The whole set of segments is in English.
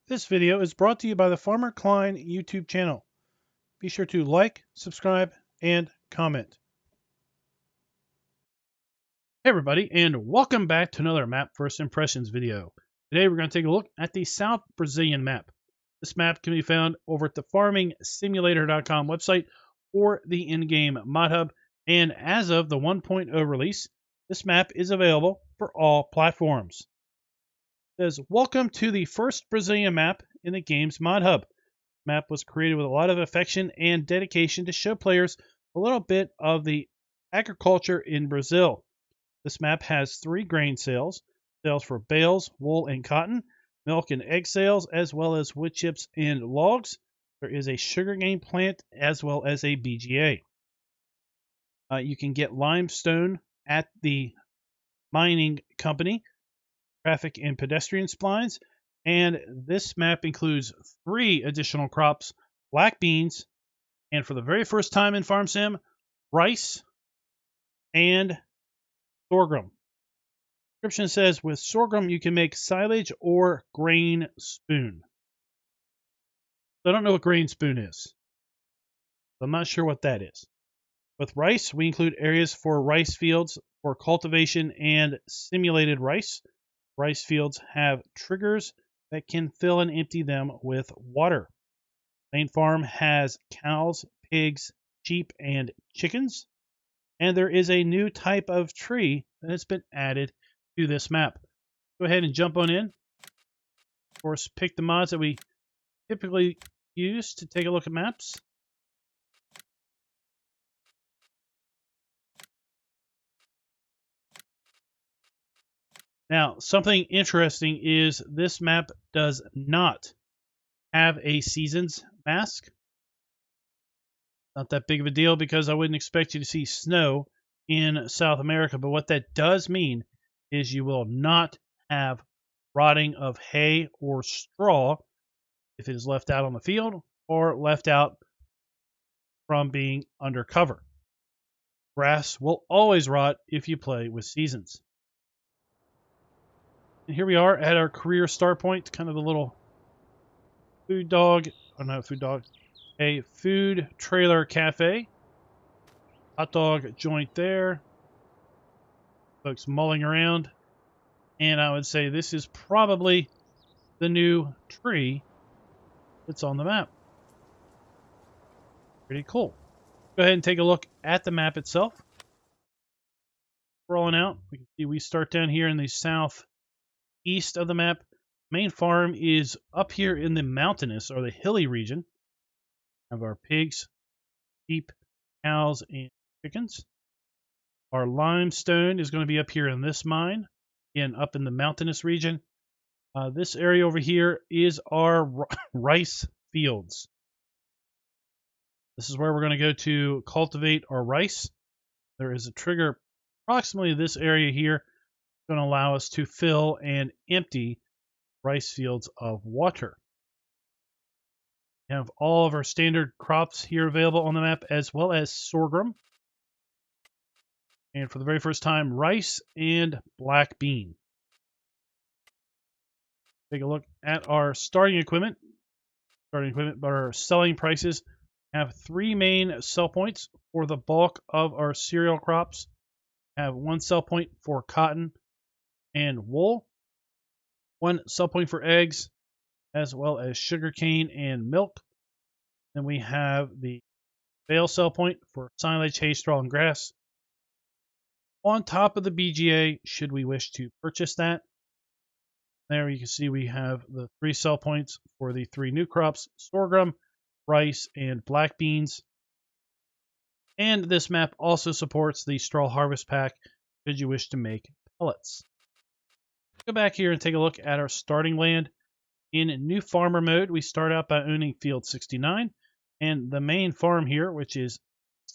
This video is brought to you by the Farmer Klein YouTube channel. Be sure to like, subscribe, and comment. Hey everybody, and welcome back to another Map First Impressions video. Today we're going to take a look at the South Brazilian map. This map can be found over at the farmingsimulator.com website or the in-game ModHub, and as of the 1.0 release, this map is available for all platforms. It says, welcome to the first Brazilian map in the game's ModHub. The map was created with a lot of affection and dedication to show players a little bit of the agriculture in Brazil. This map has 3 grain sales for bales, wool, and cotton, milk and egg sales, as well as wood chips and logs. There is a sugarcane plant as well as a BGA. You can get limestone at the mining company, traffic and pedestrian splines, and this map includes 3 additional crops: black beans, and for the very first time in Farm Sim, rice and sorghum. The description says, with sorghum you can make silage or grain spoon. I don't know what grain spoon is. I'm not sure what that is. With rice, we include areas for rice fields for cultivation and simulated rice. Rice fields have triggers that can fill and empty them with water. Main farm has cows, pigs, sheep, and chickens. And there is a new type of tree that has been added to this map. Go ahead and jump on in. Of course, pick the mods that we typically use to take a look at maps. Now, something interesting is this map does not have a seasons mask. Not that big of a deal because I wouldn't expect you to see snow in South America, but what that does mean is you will not have rotting of hay or straw if it is left out on the field or left out from being under cover. Grass will always rot if you play with seasons. And here we are at our career start point, kind of a little food dog, a food trailer cafe. Hot dog joint there. Folks mulling around. And I would say this is probably the new tree that's on the map. Pretty cool. Go ahead and take a look at the map itself. Rolling out, we can see we start down here in the southeast of the map. Main farm is up here in the mountainous or the hilly region. We have our pigs, sheep, cows, and chickens. Our limestone is going to be up here in this mine, again up in the mountainous region. This area over here is our rice fields. This is where we're going to go to cultivate our rice. There is a trigger approximately this area here going to allow us to fill and empty rice fields of water. We have all of our standard crops here available on the map, as well as sorghum. And for the very first time, rice and black bean. Take a look at our starting equipment. But our selling prices have 3 main sell points for the bulk of our cereal crops. We have 1 sell point for cotton and wool, 1 sell point for eggs, as well as sugarcane and milk. Then we have the bale sell point for silage, hay, straw, and grass. On top of the BGA, should we wish to purchase that. There you can see we have the 3 sell points for the 3 new crops: sorghum, rice, and black beans. And this map also supports the straw harvest pack should you wish to make pellets. Go back here and take a look at our starting land. In new farmer mode, we start out by owning field 69, and the main farm here, which is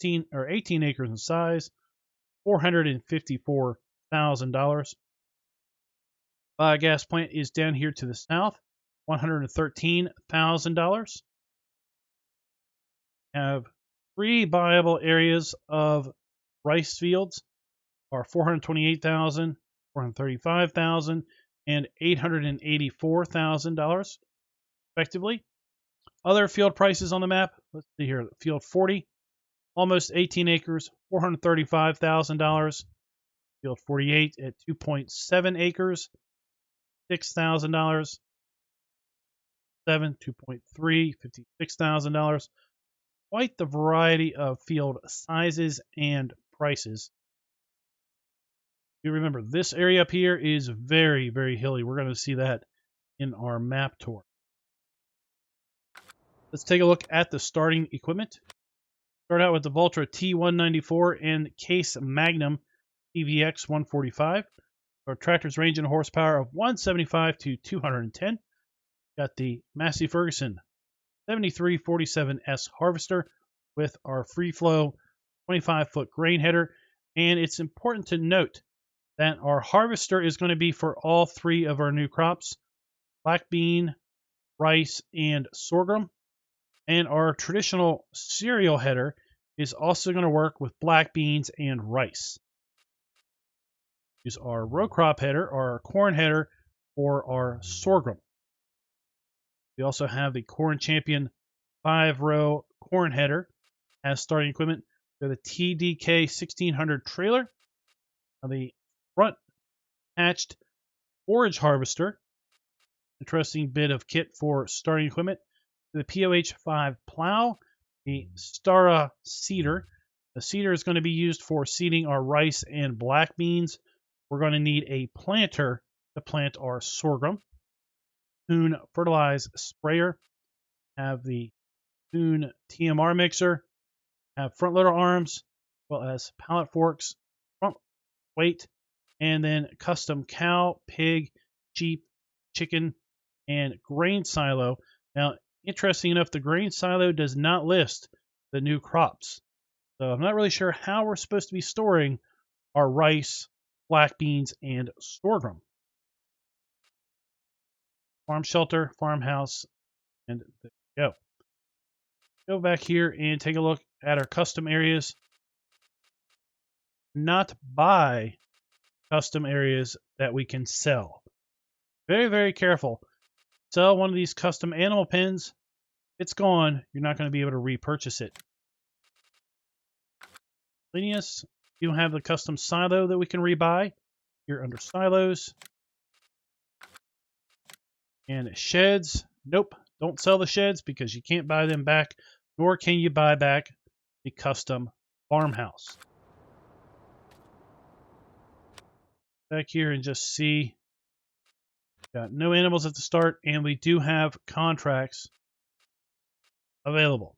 18 acres in size, $454,000. Biogas plant is down here to the south, $113,000. Have 3 viable areas of rice fields are $428,000, $435,000, and $884,000. respectively. Other field prices on the map, let's see here. Field 40, almost 18 acres, $435,000. Field 48 at 2.7 acres, $6,000. 7, 2.3, $56,000. Quite the variety of field sizes and prices. You remember this area up here is very, very hilly. We're going to see that in our map tour. Let's take a look at the starting equipment. Start out with the Valtra T194 and Case Magnum TVX 145. Our tractors range in horsepower of 175 to 210. Got the Massey Ferguson 7347S harvester with our free flow 25-foot grain header. And it's important to note that our harvester is going to be for all three of our new crops: black bean, rice, and sorghum. And our traditional cereal header is also going to work with black beans and rice. Use our row crop header or our corn header for our sorghum. We also have the Corn Champion 5-row corn header as starting equipment. We have the TDK 1600 trailer, the front hatched forage harvester, interesting bit of kit for starting equipment. The POH 5 plow, the Stara seeder. The seeder is going to be used for seeding our rice and black beans. We're going to need a planter to plant our sorghum. Coon fertilize sprayer. Have the Coon TMR mixer. Have front loader arms, as well as pallet forks, front weight, and then custom cow, pig, sheep, chicken, and grain silo. Now, interesting enough, the grain silo does not list the new crops. So I'm not really sure how we're supposed to be storing our rice, black beans, and sorghum. Farm shelter, farmhouse, and there we go. Go back here and take a look at our custom areas. Not buy custom areas that we can sell. Very, very careful. Sell one of these custom animal pens, it's gone. You're not going to be able to repurchase it. Linus, you don't have the custom silo that we can rebuy. Here under silos. And sheds. Nope. Don't sell the sheds because you can't buy them back, nor can you buy back the custom farmhouse. Back here and just see. Got no animals at the start, and we do have contracts available.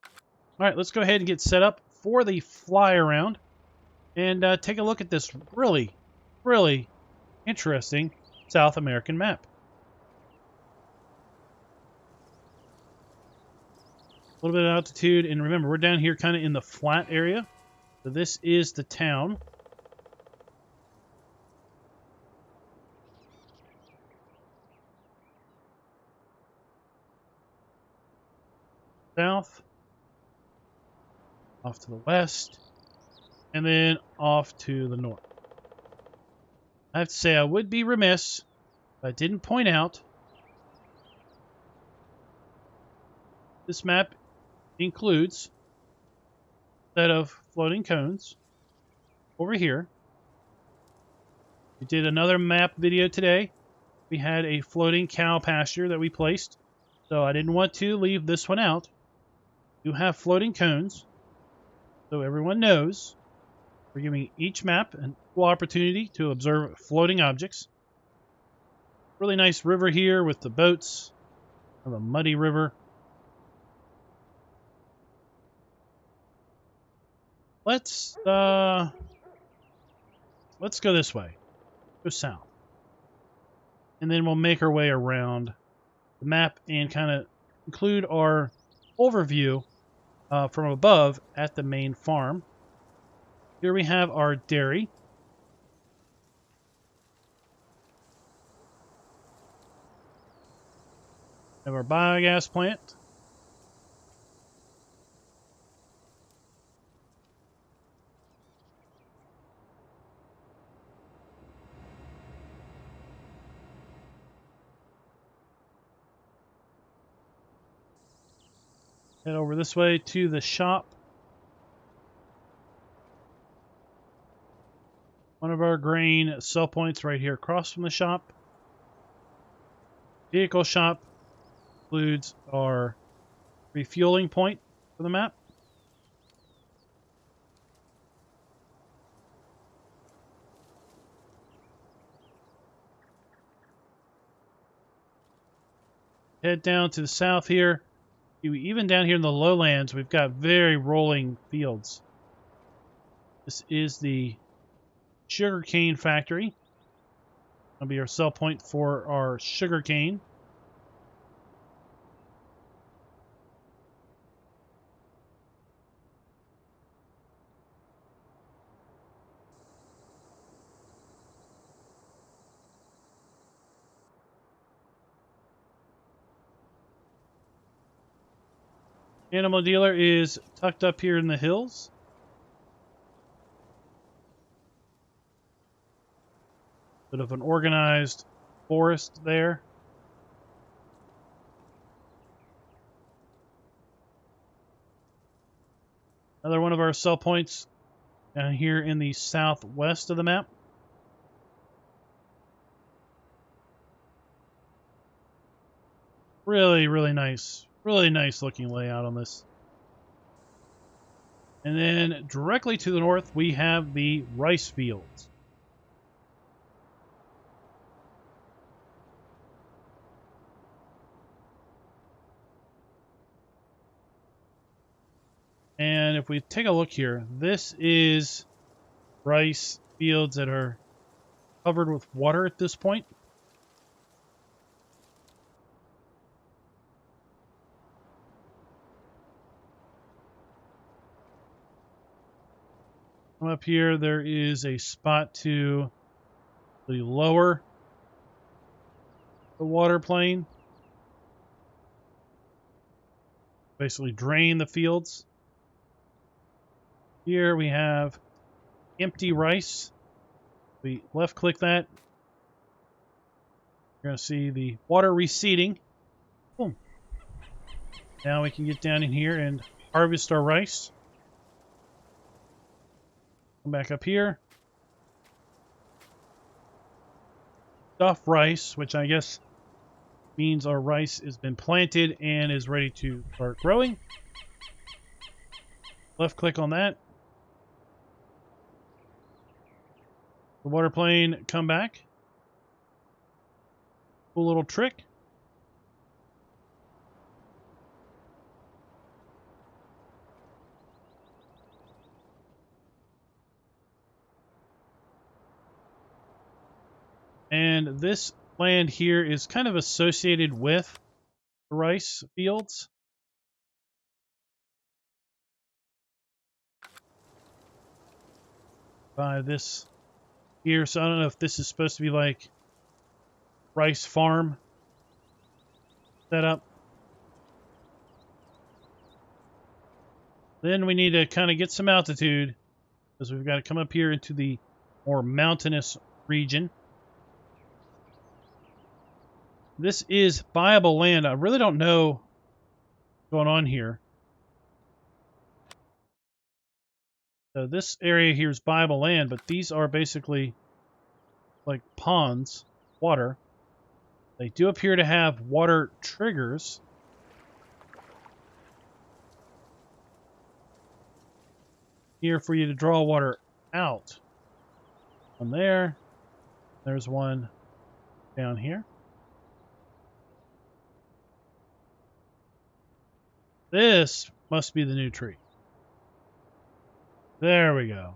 All right, let's go ahead and get set up for the fly around and take a look at this really, really interesting South American map. A little bit of altitude, and remember, we're down here kind of in the flat area. So this is the town. South, off to the west, and then off to the north. I have to say, I would be remiss if I didn't point out this map includes a set of floating cones over here. We did another map video today. We had a floating cow pasture that we placed, so I didn't want to leave this one out. You have floating cones, so everyone knows we're giving each map an equal opportunity to observe floating objects. Really nice river here with the boats, of a muddy river. Let's go this way. Go south. And then we'll make our way around the map and kind of include our overview from above at the main farm. Here we have our dairy. We have our biogas plant. Head over this way to the shop. One of our grain sell points right here across from the shop. Vehicle shop includes our refueling point for the map. Head down to the south here. Even down here in the lowlands, we've got very rolling fields. This is the sugarcane factory. That'll be our sell point for our sugarcane. Animal dealer is tucked up here in the hills. Bit of an organized forest there. Another one of our sell points down here in the southwest of the map. Really, really nice. Really nice looking layout on this. And then directly to the north, we have the rice fields. And if we take a look here, this is rice fields that are covered with water at this point. Up here, there is a spot to the lower the water plane. Basically drain the fields. Here we have empty rice. We left click that. You're going to see the water receding. Boom. Now we can get down in here and harvest our rice. Come back up here. Stuff rice, which I guess means our rice has been planted and is ready to start growing. Left click on that. The water plane come back. Cool little trick. And this land here is kind of associated with the rice fields. By this here, so I don't know if this is supposed to be like rice farm setup. Then we need to kind of get some altitude because we've got to come up here into the more mountainous region. This is viable land. I really don't know what's going on here. So this area here is viable land, but these are basically like ponds, water. They do appear to have water triggers. Here for you to draw water out. One there. There's one down here. This must be the new tree. There we go.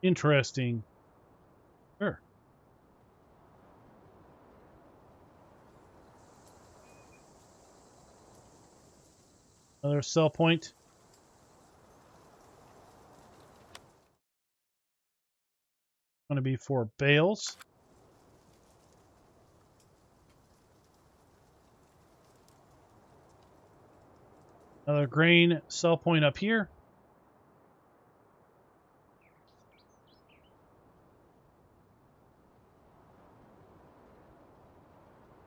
Interesting. Sure. Another sell point. Going to be for bales. Another grain sell point up here.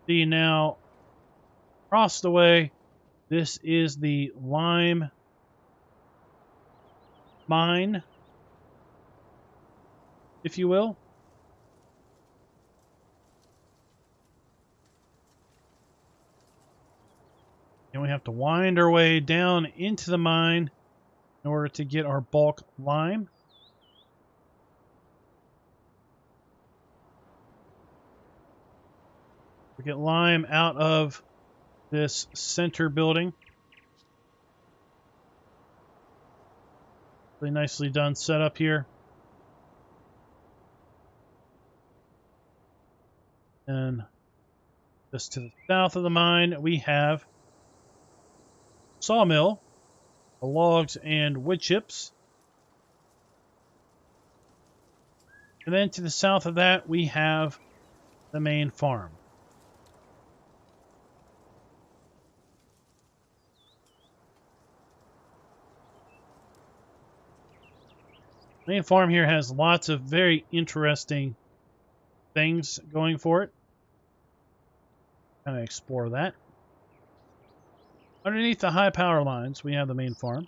See now, across the way, this is the lime mine, if you will. And we have to wind our way down into the mine in order to get our bulk lime. We get lime out of this center building. Really nicely done setup here. And just to the south of the mine, we have sawmill, the logs and wood chips. And then to the south of that, we have the main farm. The main farm here has lots of very interesting things going for it. Kind of explore that. Underneath the high power lines, we have the main farm.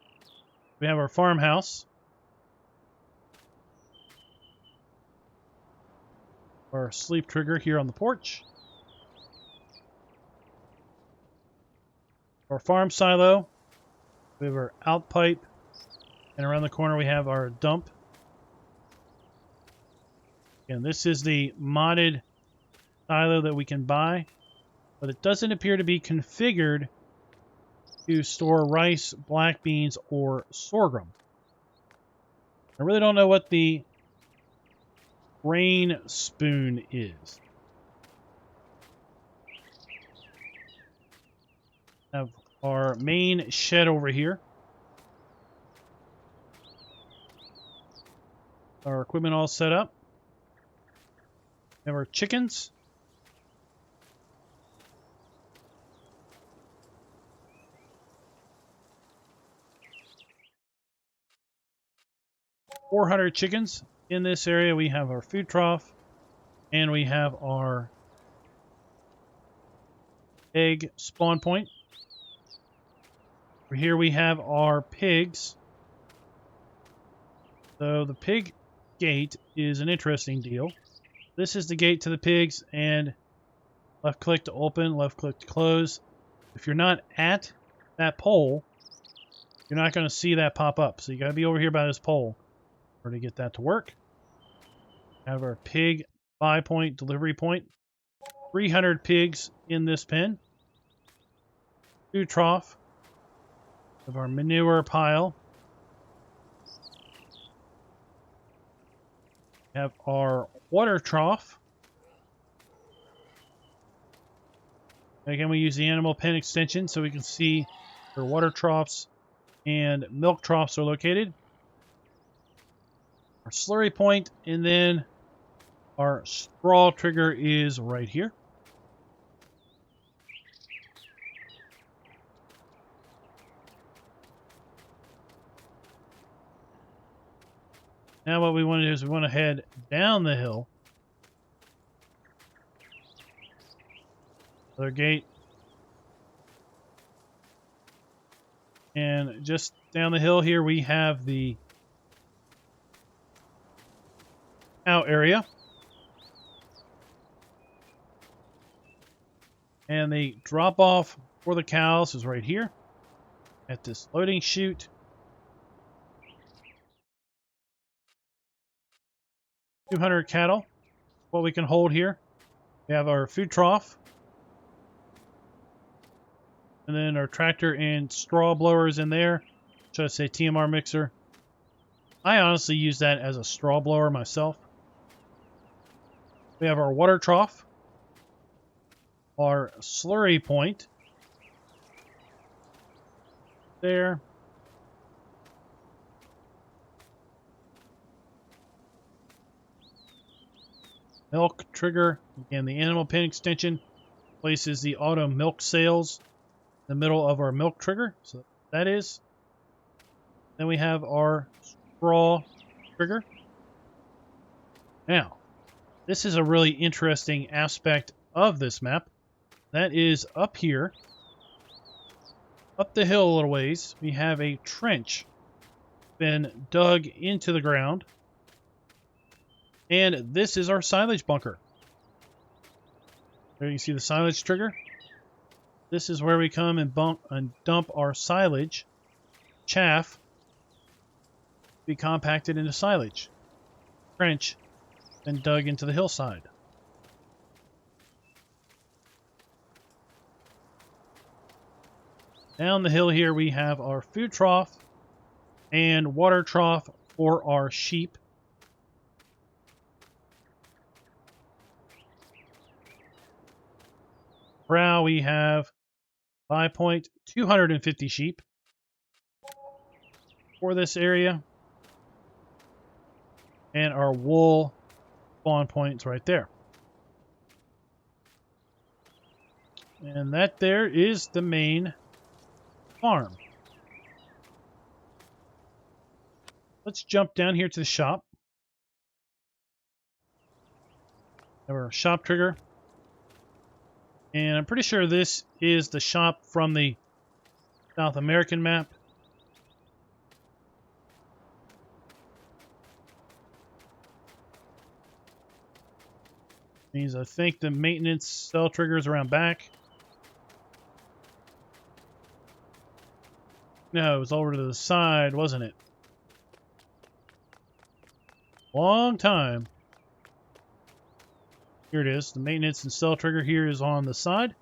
We have our farmhouse. Our sleep trigger here on the porch. Our farm silo. We have our out pipe. And around the corner we have our dump. And this is the modded silo that we can buy. But it doesn't appear to be configured to store rice, black beans, or sorghum. I really don't know what the grain spoon is. Have our main shed over here. Our equipment all set up. We have our chickens. $400 chickens. In this area, we have our food trough, and we have our egg spawn point. Over here, we have our pigs. So the pig gate is an interesting deal. This is the gate to the pigs, and left click to open, left click to close. If you're not at that pole, you're not going to see that pop up. So you got to be over here by this pole in order to get that to work. Have our pig buy point, delivery point. 300 pigs in this pen. Food trough. Of our manure pile. Have our water trough. Again, we use the animal pen extension so we can see where water troughs and milk troughs are located. Our slurry point, and then our straw trigger is right here. Now what we want to do is we want to head down the hill. Other gate. And just down the hill here we have the cow area. And the drop off for the cows is right here at this loading chute. 200 cattle, what we can hold here. We have our food trough. And then our tractor and straw blowers in there. Should I say TMR mixer? I honestly use that as a straw blower myself. We have our water trough. Our slurry point. There. Milk trigger. Again, the animal pen extension places the auto milk sales in the middle of our milk trigger. So that is. Then we have our straw trigger. Now, this is a really interesting aspect of this map. That is up here Up the hill a little ways, we have a trench been dug into the ground. And this is our silage bunker. There you see the silage trigger. This is where we come and dump our silage, chaff, be compacted into silage. Trench, then dug into the hillside. Down the hill here we have our food trough and water trough for our sheep. Brow we have 250 sheep for this area. And our wool spawn point's right there. And that there is the main farm. Let's jump down here to the shop. Have our shop trigger. And I'm pretty sure this is the shop from the South American map. Means I think the maintenance cell trigger is around back. No, it was over to the side, wasn't it? Long time. Here it is. The maintenance and cell trigger here is on the side.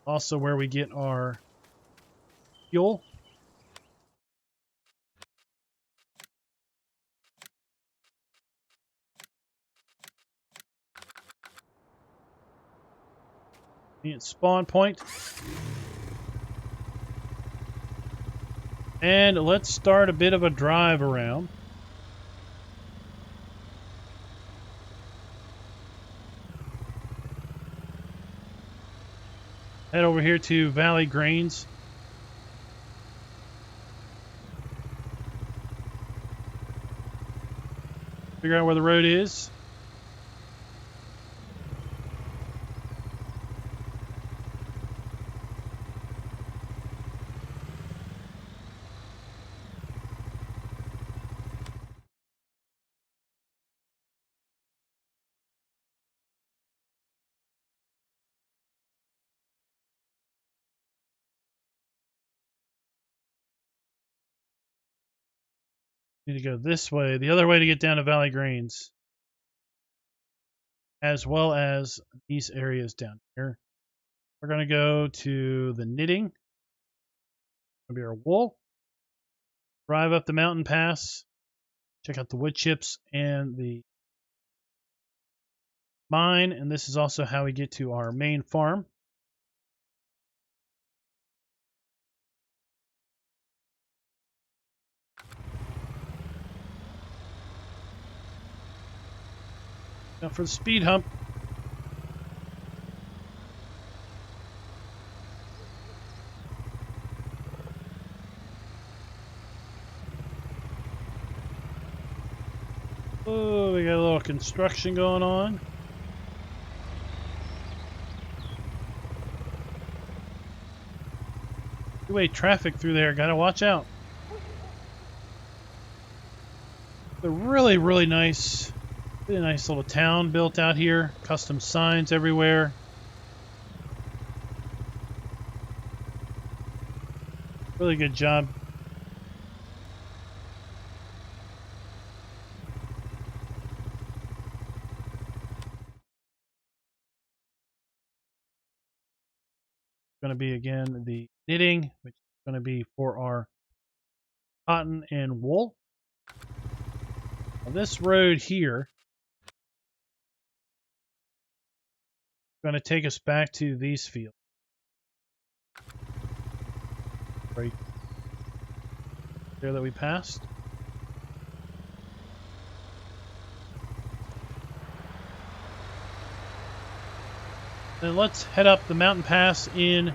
Also where we get our fuel. And spawn point. And let's start a bit of a drive around. Head over here to Valley Grains. Figure out where the road is. Need to go this way. The other way to get down to Valley Grains. As well as these areas down here. We're going to go to the knitting. It'll be our wool. Drive up the mountain pass. Check out the wood chips and the mine. And this is also how we get to our main farm. Now for the speed hump. Oh, we got a little construction going on. Two-way traffic through there. Gotta watch out. They're really nice. Really nice little town built out here. Custom signs everywhere. Really good job. Going to be again the knitting, which is going to be for our cotton and wool. Now this road here is going to take us back to these fields. Right there that we passed. Then let's head up the mountain pass in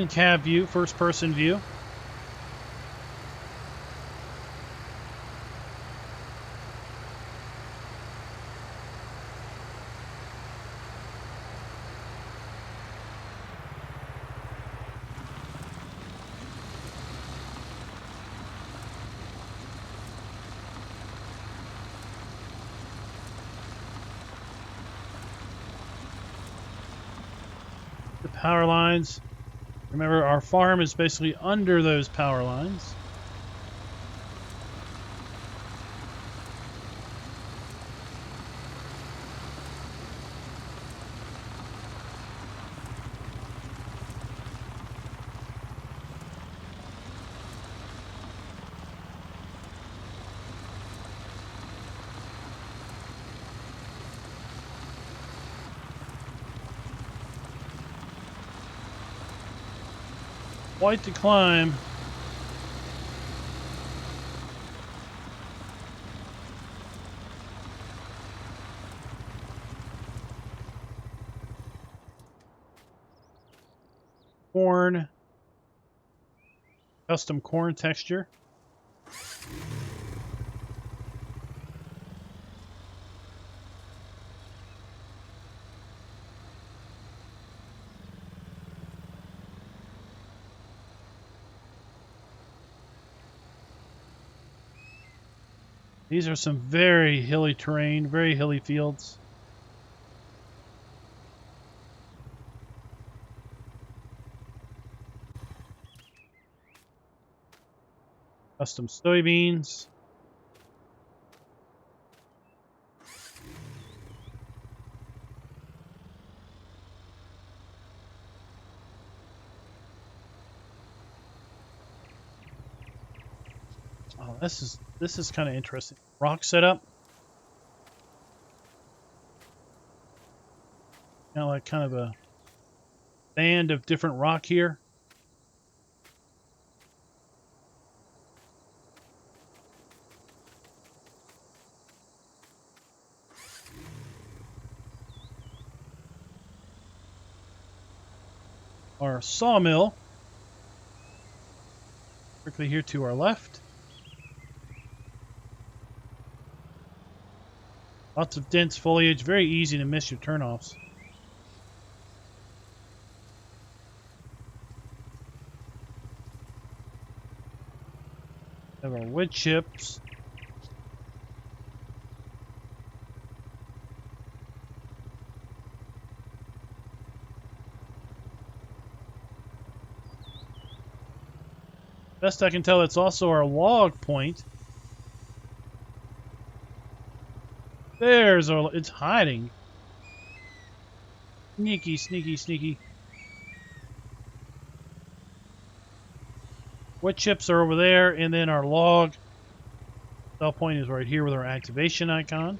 cab view, first person view. power lines. Remember, our farm is basically under those power lines. Quite to climb. Corn. Custom corn texture. These are some very hilly terrain, very hilly fields. Custom soybeans. Oh, this is kind of interesting. Rock setup. Like kind of a band of different rock here. Our sawmill. Quickly here to our left. Lots of dense foliage, very easy to miss your turnoffs. Have our wood chips. Best I can tell, it's also our log point. There's our, it's hiding. Sneaky, sneaky, sneaky. Wood chips are over there, and then our log sell point is right here with our activation icon.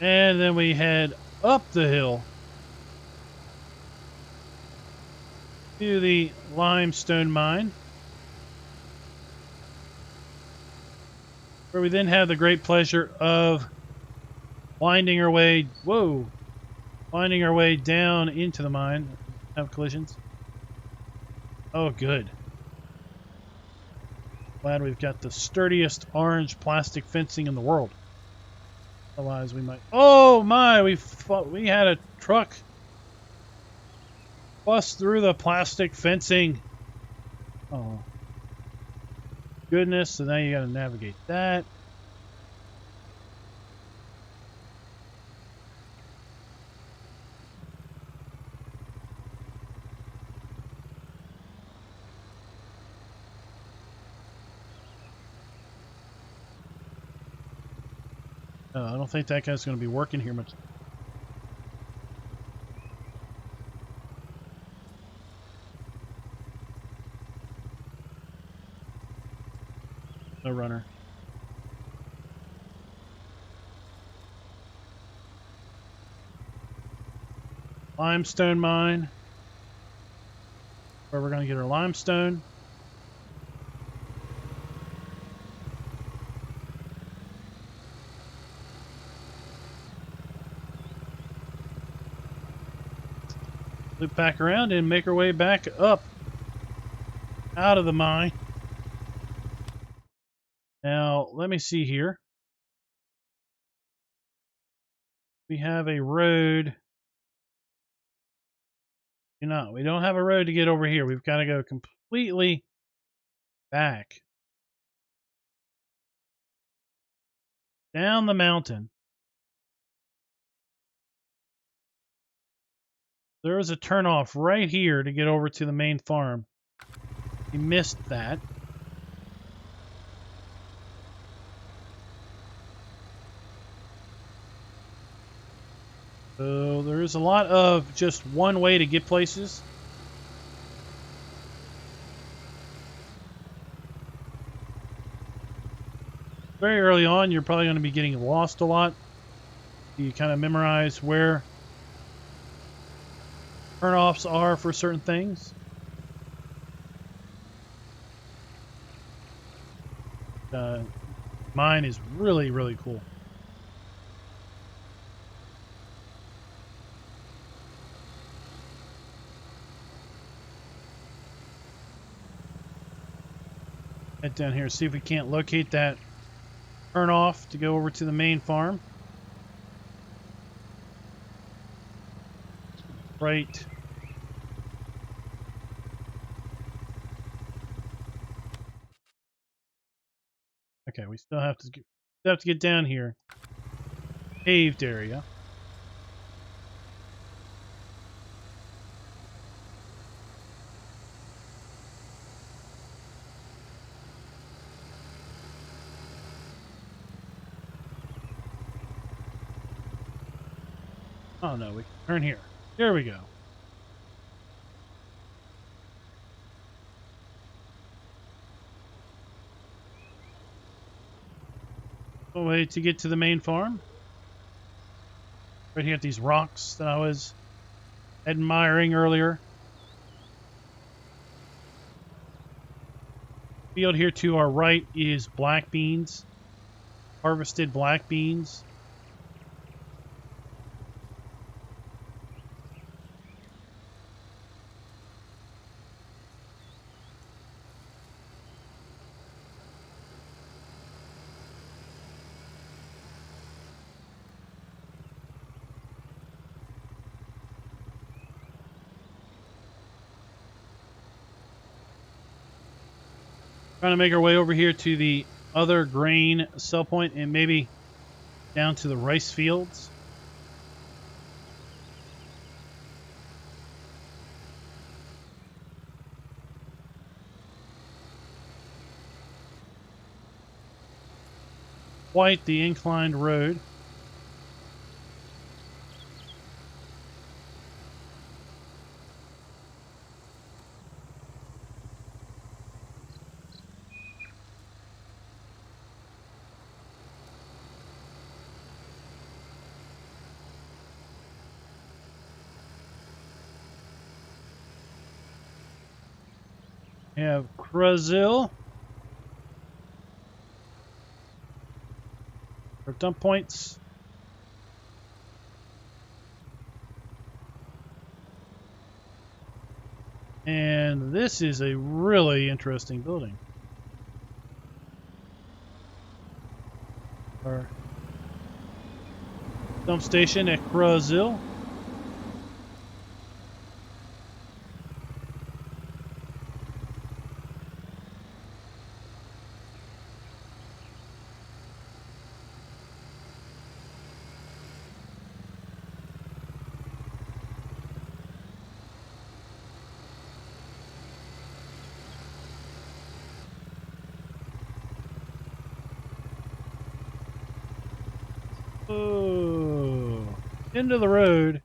And then we head up the hill to the limestone mine, where we then have the great pleasure of winding our way, winding our way down into the mine. Have collisions. Oh, good. Glad we've got the sturdiest orange plastic fencing in the world. Otherwise, we might. Oh my! We had a truck bust through the plastic fencing. Oh goodness! So now you got to navigate that. I don't think that guy's going to be working here much. No runner. Limestone mine. Where we're going to get our limestone. Loop back around and make our way back up out of the mine. Now, let me see here. We have a road. We don't have a road to get over here. We've got to go completely back down the mountain. There is a turnoff right here to get over to the main farm. You missed that. So there's a lot of just one way to get places. Very early on, you're probably going to be getting lost a lot. You kind of memorize where turnoffs are for certain things. Mine is really, really cool. Head down here, see if we can't locate that turnoff to go over to the main farm. Right. Okay, we still have to get down here. Paved area. Oh no, we can turn here. There we go. A way to get to the main farm. Right here at these rocks that I was admiring earlier. Field here to our right is black beans. Harvested black beans. Trying to make our way over here to the other grain sell point and maybe down to the rice fields. Quite the inclined road. We have Brazil. Our dump points. And this is a really interesting building. Our dump station at Brazil. Oh, into the road.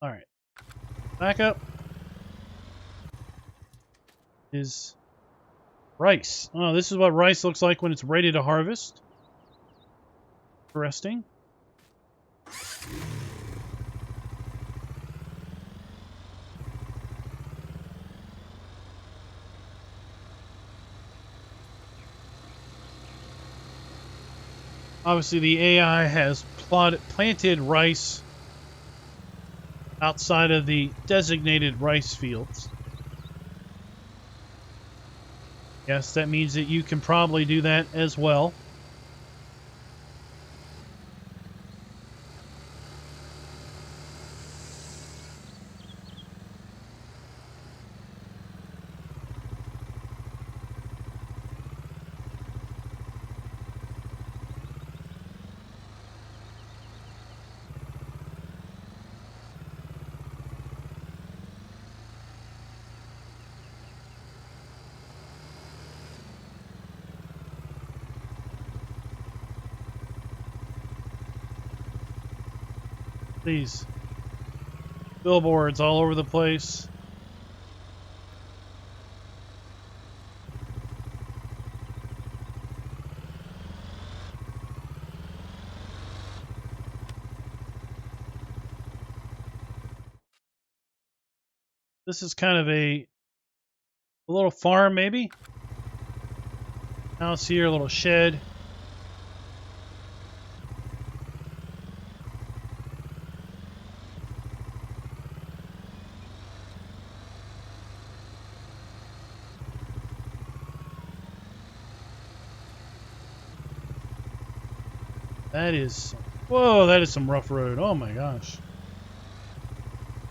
All right, back up is rice. Oh, this is what rice looks like when it's ready to harvest. Interesting. Obviously, the AI has planted rice outside of the designated rice fields. Yes, that means that you can probably do that as well. These billboards all over the place. This is kind of a little farm, maybe. House here, a little shed. That is, whoa, that is some rough road. Oh my gosh.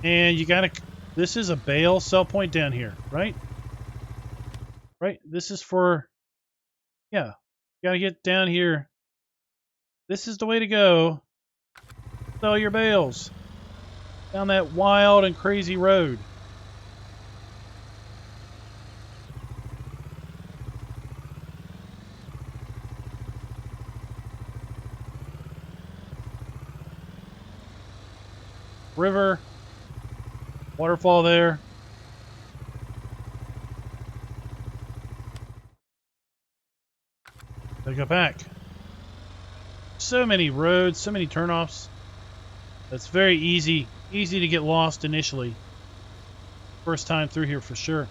And you gotta, this is a bale sell point down here, right? Right? This is for, yeah, you gotta get down here. This is the way to go. Sell your bales down that wild and crazy road. River, waterfall there. Gotta go back. So many roads, so many turnoffs. That's very easy to get lost initially. First time through here for sure.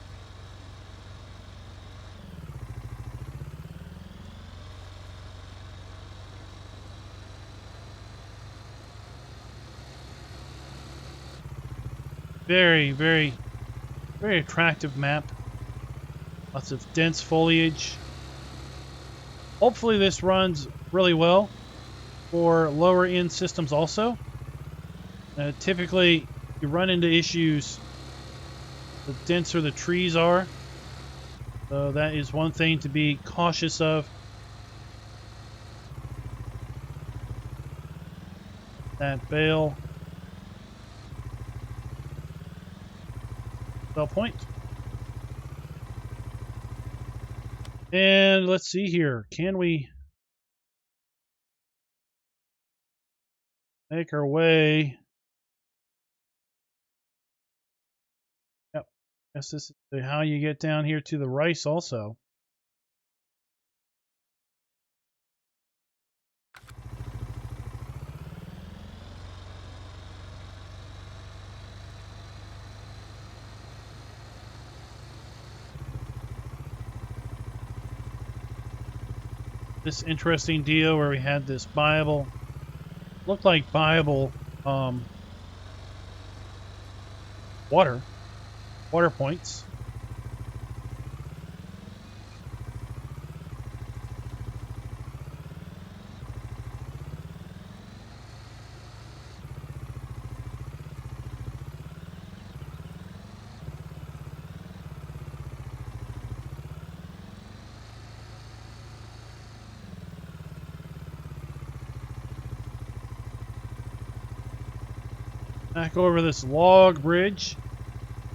Very, very, very attractive map. Lots of dense foliage. Hopefully this runs really well for lower end systems also. Typically you run into issues the denser the trees are. So that is one thing to be cautious of. That bale. Sell point. And let's see here. Can we make our way? Yep. Guess this is how you get down here to the rice also. This interesting deal where we had this Bible, looked like Bible water points. Back over this log bridge.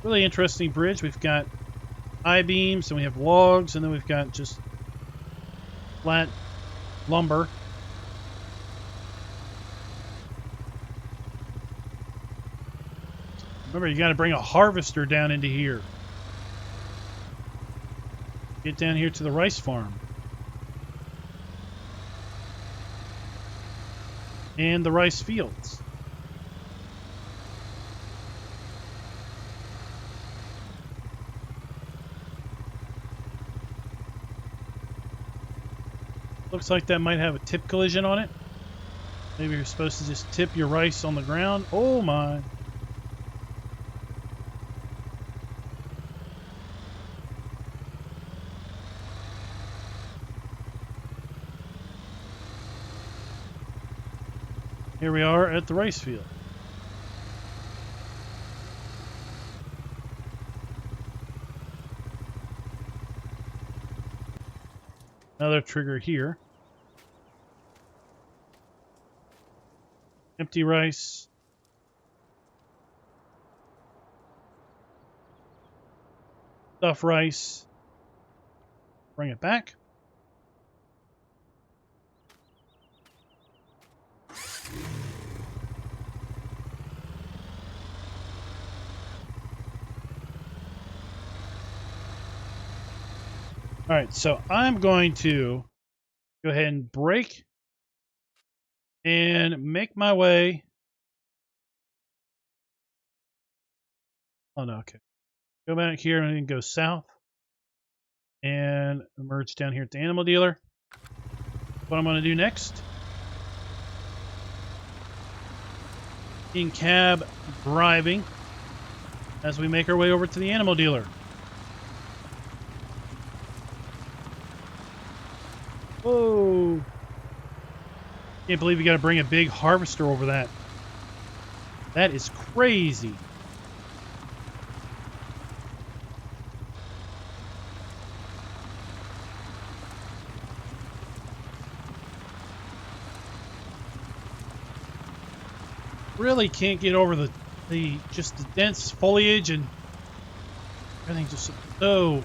Really interesting bridge. We've got I-beams and we have logs, and then we've got just flat lumber. Remember, you got to bring a harvester down into here. Get down here to the rice farm. And the rice fields. Looks like that might have a tip collision on it. Maybe you're supposed to just tip your rice on the ground. Oh my. Here we are at the rice field. Another trigger here. Empty rice. Stuff rice. Bring it back. All right, so I'm going to go ahead and break and make my way. Oh, no, okay. Go back here and then go south and emerge down here at the animal dealer. What I'm going to do next. In cab driving as we make our way over to the animal dealer. Whoa! Can't believe you got to bring a big harvester over that. That is crazy. Really can't get over the just the dense foliage and everything just so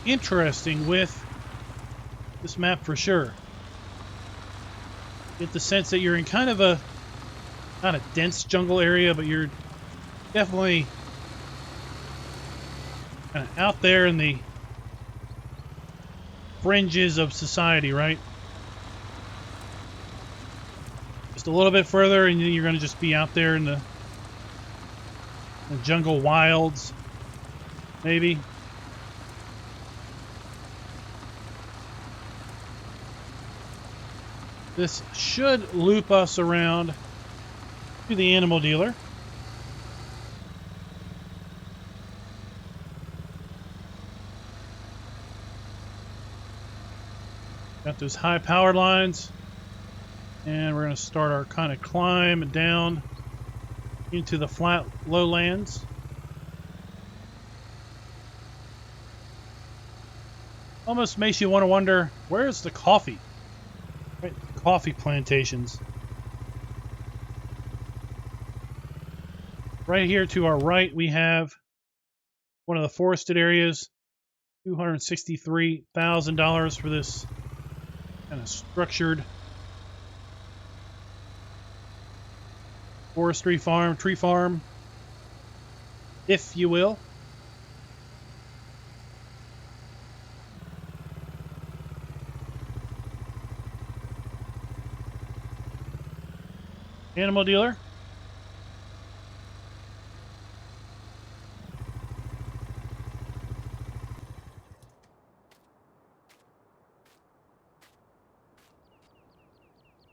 interesting with this map for sure. Get the sense that you're in kind of a not a dense jungle area, but you're definitely kind of out there in the fringes of society, right? Just a little bit further and then you're going to just be out there in the jungle wilds, maybe. This should loop us around to the animal dealer. Got those high powered lines. And we're going to start our kind of climb down into the flat lowlands. Almost makes you want to wonder, where's the coffee? Right, coffee plantations. Right here to our right, we have one of the forested areas. $263,000 for this kind of structured forestry farm, tree farm, if you will. Animal dealer.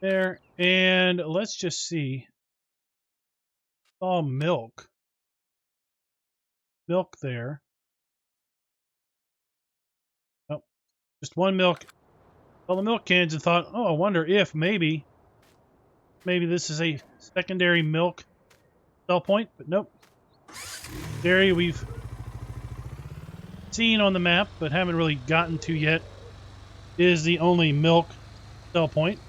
There, and let's just see. Oh, milk. Milk there. Oh, just one milk. Well, the milk cans and thought, oh, I wonder if maybe this is a secondary milk sell point, but nope. Dairy we've seen on the map, but haven't really gotten to yet, is the only milk sell point.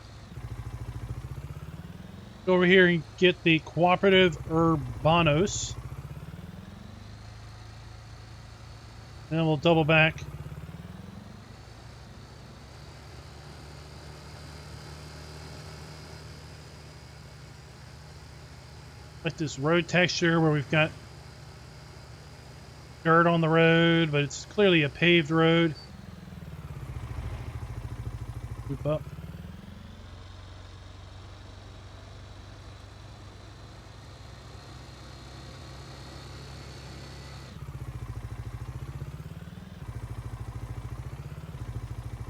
Go over here and get the cooperative urbanos. And then we'll double back. Like this road texture where we've got dirt on the road, but it's clearly a paved road. Loop up.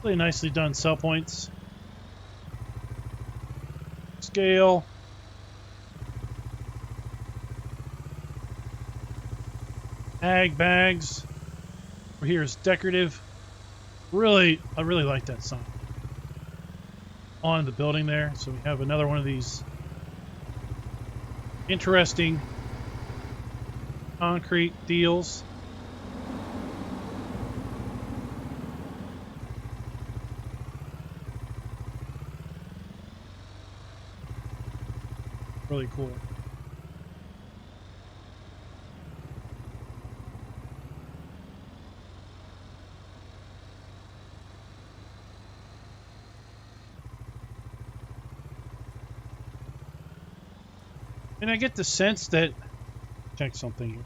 Really nicely done sell points. Scale. Ag bags. Over here is decorative. I really like that sign. on the building there. So we have another one of these interesting concrete deals. Really cool. And I get the sense that, check something here.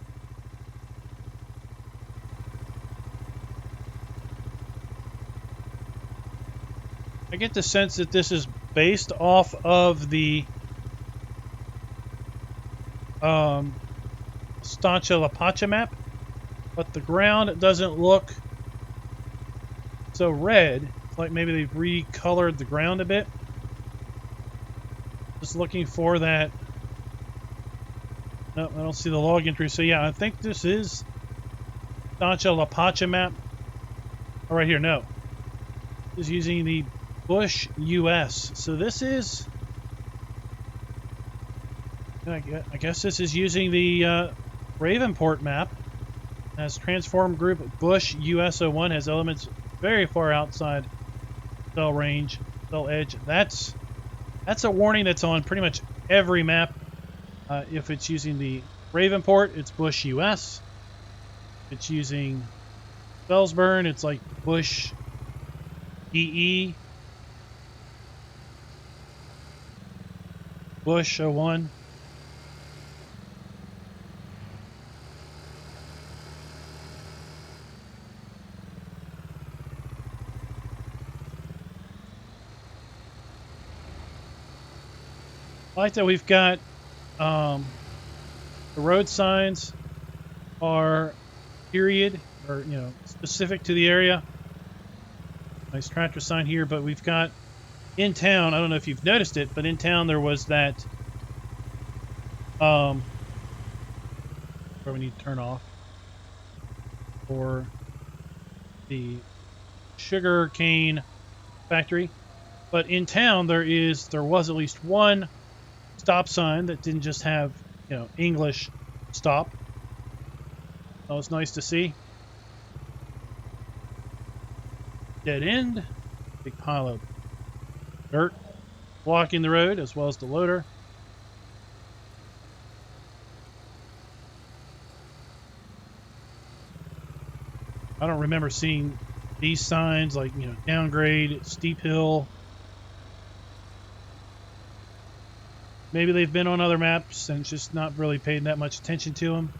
I get the sense that this is based off of the Estancia La Pacha map, but the ground doesn't look so red. It's like maybe they've recolored the ground a bit. Just looking for that. No, I don't see the log entry. So yeah, I think this is Estancia La Pacha map. Oh, right here, no. This is using the Bush US. So this is, I guess this is using the Ravenport map. As transform group Bush US01 has elements very far outside cell range, cell edge. That's a warning that's on pretty much every map. If it's using the Ravenport, it's Bush US. If it's using Felsburn, it's like Bush EE, Bush 01. I like that we've got the road signs are period, or specific to the area. Nice tractor sign here, but we've got in town, I don't know if you've noticed it, but in town there was that where we need to turn off for the sugarcane factory. But in town there was at least one stop sign that didn't just have, English stop. That was nice to see. Dead end. Big pile of dirt blocking the road, as well as the loader. I don't remember seeing these signs like, downgrade, steep hill. Maybe they've been on other maps and just not really paid that much attention to them.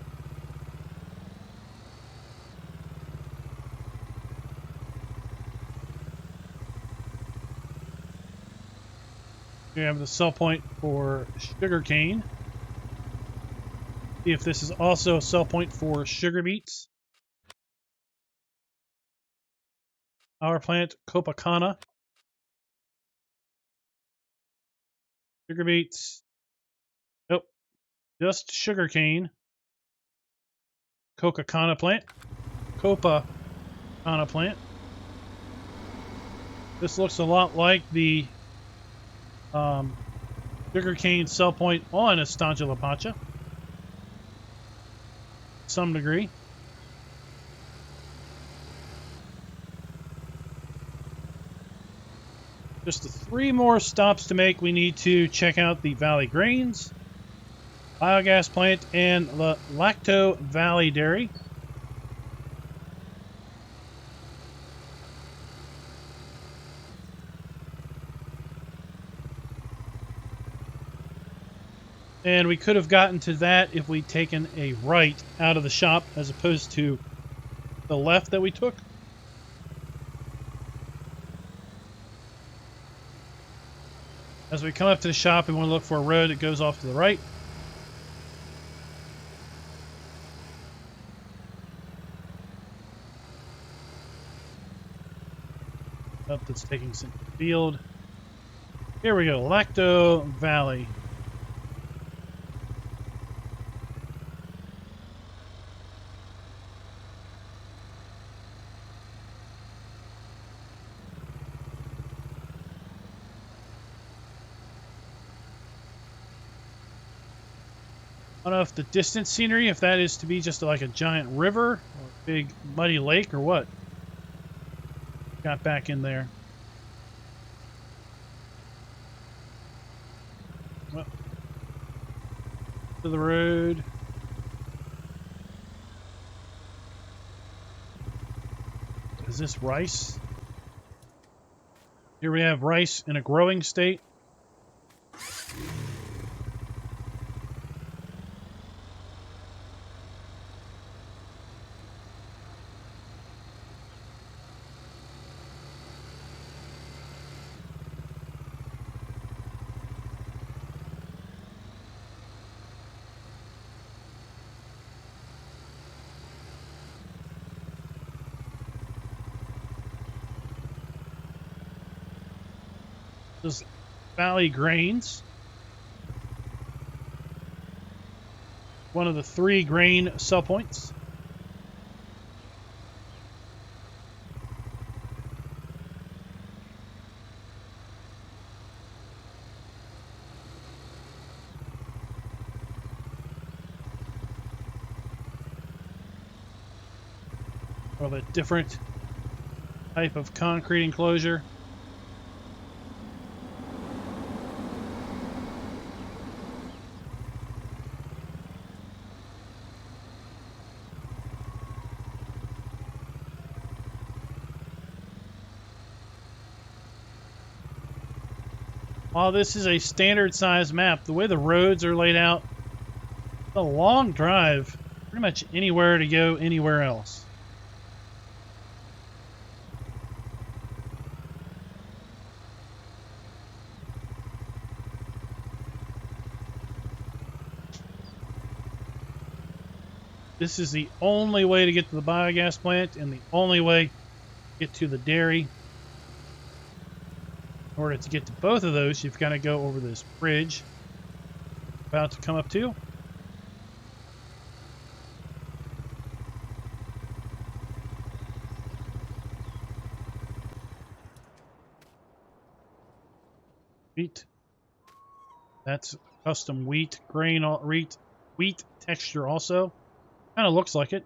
We have the sell point for sugarcane. See if this is also a sell point for sugar beets. Power plant Copacabana. Sugar beets. Nope. Just sugarcane. Copacabana plant. Copacabana plant. This looks a lot like the sugarcane sell point on Estancia La Pacha. To some degree. Just the 3 more stops to make. We need to check out the Valley Grains, biogas plant, and the Lacto Valley Dairy. And we could have gotten to that if we'd taken a right out of the shop as opposed to the left that we took. As we come up to the shop, we want to look for a road that goes off to the right. Up that's taking some field. Here we go, Lacto Valley. I don't know if the distant scenery, if that is to be just like a giant river or a big muddy lake or what. Got back in there. Well, to the road. Is this rice? Here we have rice in a growing state. This is Valley Grains. One of the 3 grain sell points. Of a different type of concrete enclosure. While this is a standard size map, the way the roads are laid out, it's a long drive, pretty much anywhere to go anywhere else. This is the only way to get to the biogas plant and the only way to get to the dairy. In order to get to both of those, you've got to go over this bridge. About to come up to. Wheat. That's custom wheat grain, wheat texture also. Kind of looks like it.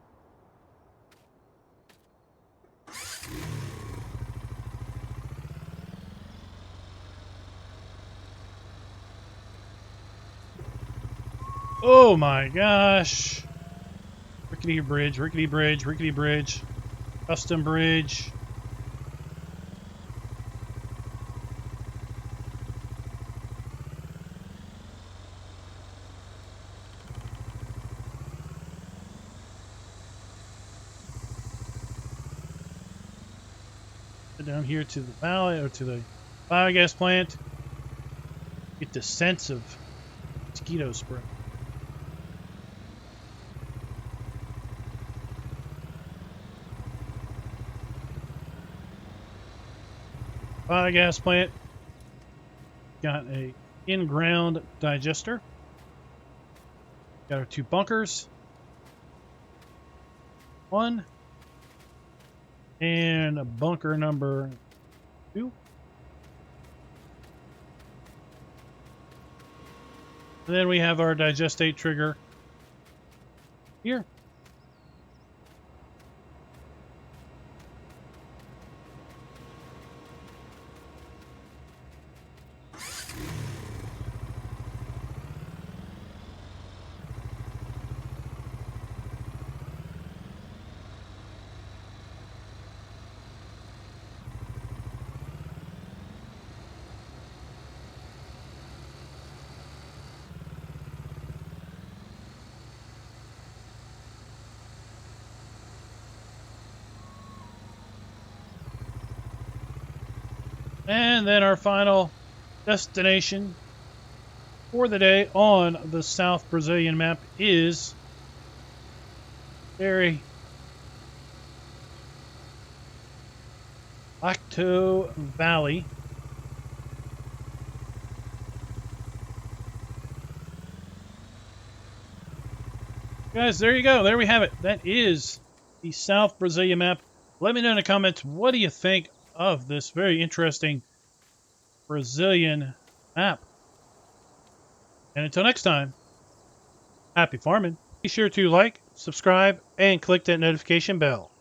Oh my gosh. Rickety bridge, rickety bridge, rickety bridge. Custom bridge. Down here to the valley or to the biogas plant. Get the sense of mosquito spray. Biogas plant. Got a in-ground digester. Got our 2 bunkers. 1. And bunker number 2. And then we have our digestate trigger here. And then our final destination for the day on the South Brazilian map is very Lacto Valley. Guys, there you go. There we have it. That is the South Brazilian map. Let me know in the comments, what do you think of this very interesting Brazilian map? And until next time, Happy farming! Be sure to like, subscribe, and click that notification bell.